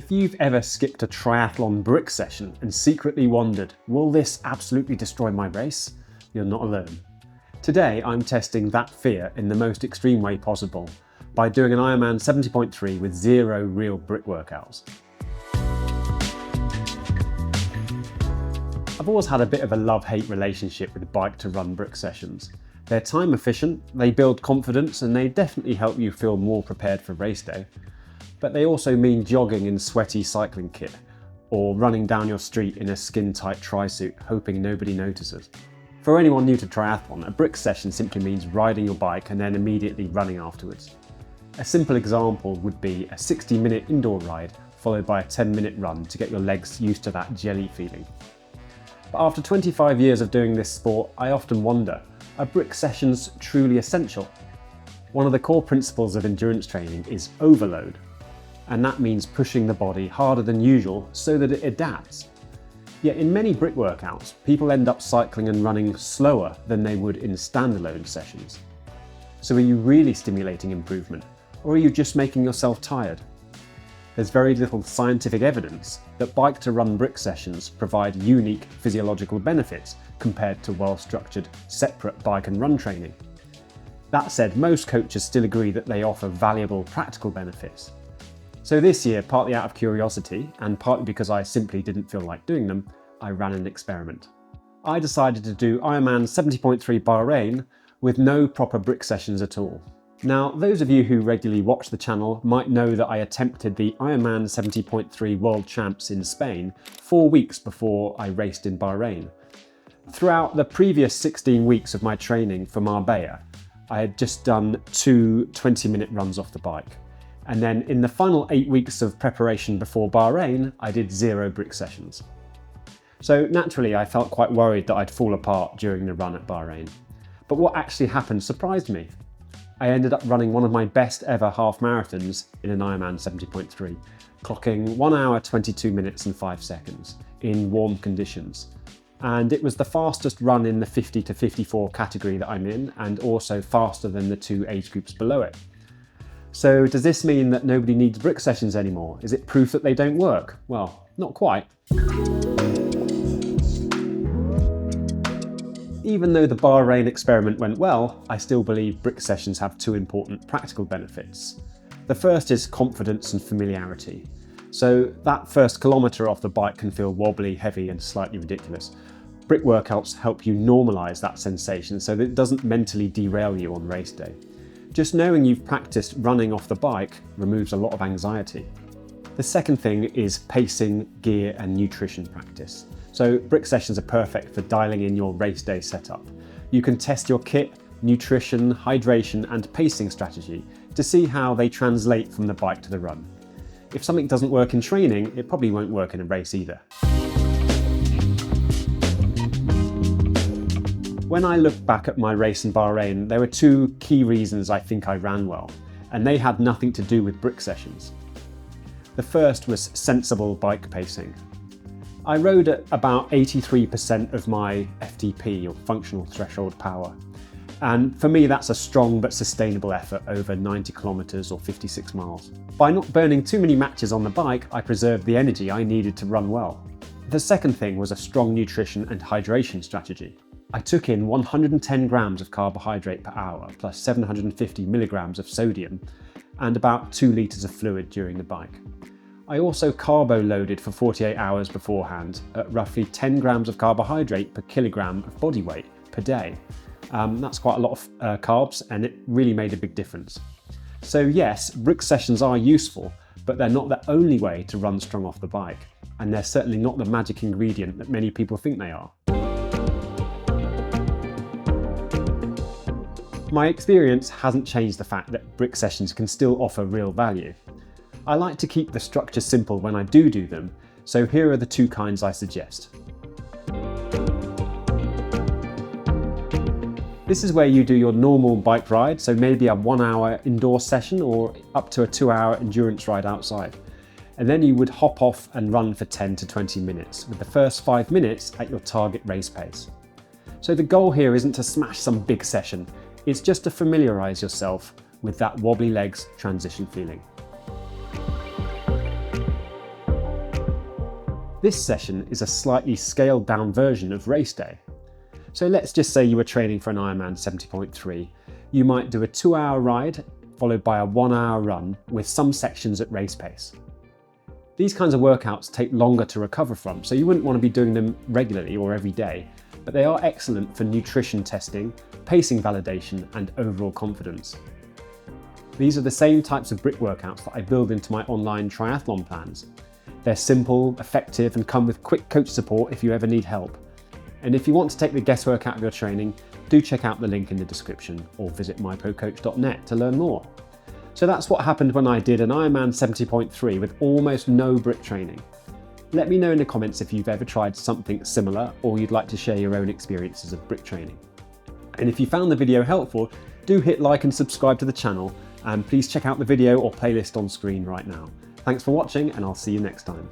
If you've ever skipped a triathlon brick session and secretly wondered, will this absolutely destroy my race? You're not alone. Today I'm testing that fear in the most extreme way possible by doing an Ironman 70.3 with 0 real brick workouts. I've always had a bit of a love-hate relationship with bike to run brick sessions. They're time efficient, they build confidence, and they definitely help you feel more prepared for race day. But they also mean jogging in sweaty cycling kit, or running down your street in a skin-tight tri-suit, hoping nobody notices. For anyone new to triathlon, a brick session simply means riding your bike and then immediately running afterwards. A simple example would be a 60-minute indoor ride followed by a 10-minute run to get your legs used to that jelly feeling. But after 25 years of doing this sport, I often wonder, are brick sessions truly essential? One of the core principles of endurance training is overload, and that means pushing the body harder than usual so that it adapts. Yet in many brick workouts, people end up cycling and running slower than they would in standalone sessions. So are you really stimulating improvement, or are you just making yourself tired? There's very little scientific evidence that bike to run brick sessions provide unique physiological benefits compared to well-structured, separate bike and run training. That said, most coaches still agree that they offer valuable practical benefits. So this year, partly out of curiosity, and partly because I simply didn't feel like doing them, I ran an experiment. I decided to do Ironman 70.3 Bahrain with no proper brick sessions at all. Now, those of you who regularly watch the channel might know that I attempted the Ironman 70.3 World Champs in Spain 4 weeks before I raced in Bahrain. Throughout the previous 16 weeks of my training for Marbella, I had just done 2 20-minute runs off the bike. And then in the final 8 weeks of preparation before Bahrain, I did 0 brick sessions. So naturally, I felt quite worried that I'd fall apart during the run at Bahrain. But what actually happened surprised me. I ended up running one of my best ever half marathons in an Ironman 70.3, clocking 1 hour 22 minutes and 5 seconds in warm conditions. And it was the fastest run in the 50 to 54 category that I'm in, and also faster than the 2 age groups below it. So does this mean that nobody needs brick sessions anymore? Is it proof that they don't work? Well, not quite. Even though the Bahrain experiment went well, I still believe brick sessions have 2 important practical benefits. The first is confidence and familiarity. So that first kilometre off the bike can feel wobbly, heavy and slightly ridiculous. Brick workouts help you normalise that sensation so that it doesn't mentally derail you on race day. Just knowing you've practiced running off the bike removes a lot of anxiety. The second thing is pacing, gear and nutrition practice. So brick sessions are perfect for dialing in your race day setup. You can test your kit, nutrition, hydration and pacing strategy to see how they translate from the bike to the run. If something doesn't work in training, it probably won't work in a race either. When I look back at my race in Bahrain, there were 2 key reasons I think I ran well, and they had nothing to do with brick sessions. The first was sensible bike pacing. I rode at about 83% of my FTP, or functional threshold power. And for me, that's a strong but sustainable effort over 90 kilometers or 56 miles. By not burning too many matches on the bike, I preserved the energy I needed to run well. The second thing was a strong nutrition and hydration strategy. I took in 110 grams of carbohydrate per hour, plus 750 milligrams of sodium, and about 2 litres of fluid during the bike. I also carbo-loaded for 48 hours beforehand at roughly 10 grams of carbohydrate per kilogram of body weight per day. That's quite a lot of carbs, and it really made a big difference. So yes, brick sessions are useful, but they're not the only way to run strong off the bike, and they're certainly not the magic ingredient that many people think they are. My experience hasn't changed the fact that brick sessions can still offer real value. I like to keep the structure simple when I do them, so here are the 2 kinds I suggest. This is where you do your normal bike ride, so maybe a 1 hour indoor session or up to a 2 hour endurance ride outside. And then you would hop off and run for 10 to 20 minutes, with the first 5 minutes at your target race pace. So the goal here isn't to smash some big session, it's just to familiarise yourself with that wobbly legs transition feeling. This session is a slightly scaled down version of race day. So let's just say you were training for an Ironman 70.3. You might do a 2-hour ride followed by a 1-hour run with some sections at race pace. These kinds of workouts take longer to recover from, so you wouldn't want to be doing them regularly or every day, but they are excellent for nutrition testing, pacing validation, and overall confidence. These are the same types of brick workouts that I build into my online triathlon plans. They're simple, effective, and come with quick coach support if you ever need help. And if you want to take the guesswork out of your training, do check out the link in the description or visit myprocoach.net to learn more. So that's what happened when I did an Ironman 70.3 with almost no brick training. Let me know in the comments if you've ever tried something similar or you'd like to share your own experiences of brick training. And if you found the video helpful, do hit like and subscribe to the channel, and please check out the video or playlist on screen right now. Thanks for watching, and I'll see you next time.